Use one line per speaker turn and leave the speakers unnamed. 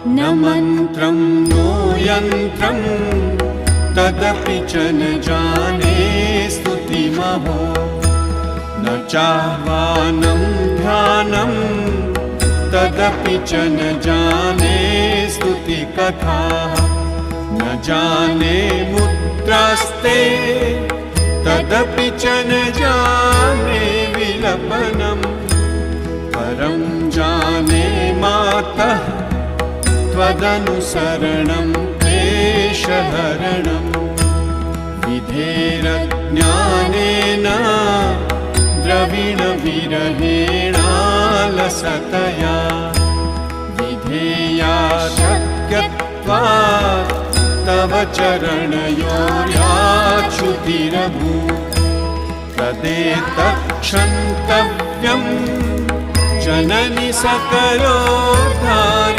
न मन्त्रं नो यन्त्रं तदपि च न जाने स्तुतिमहो न चाह्वानं ध्यानं तदपि च न जाने स्तुतिकथाः न जाने मुद्रास्ते तदपि च न जाने विलपनम् परं जाने मातः त्वदनुसरणं क्लेशहरणं विधेरज्ञानेन द्रविणविरहेणालसतया विधेया शक्यत्वात् तव चरणयोर्याच्युतिरभूत् तदेतत्क्षन्तव्यं जननि सकलोद्धारिणी।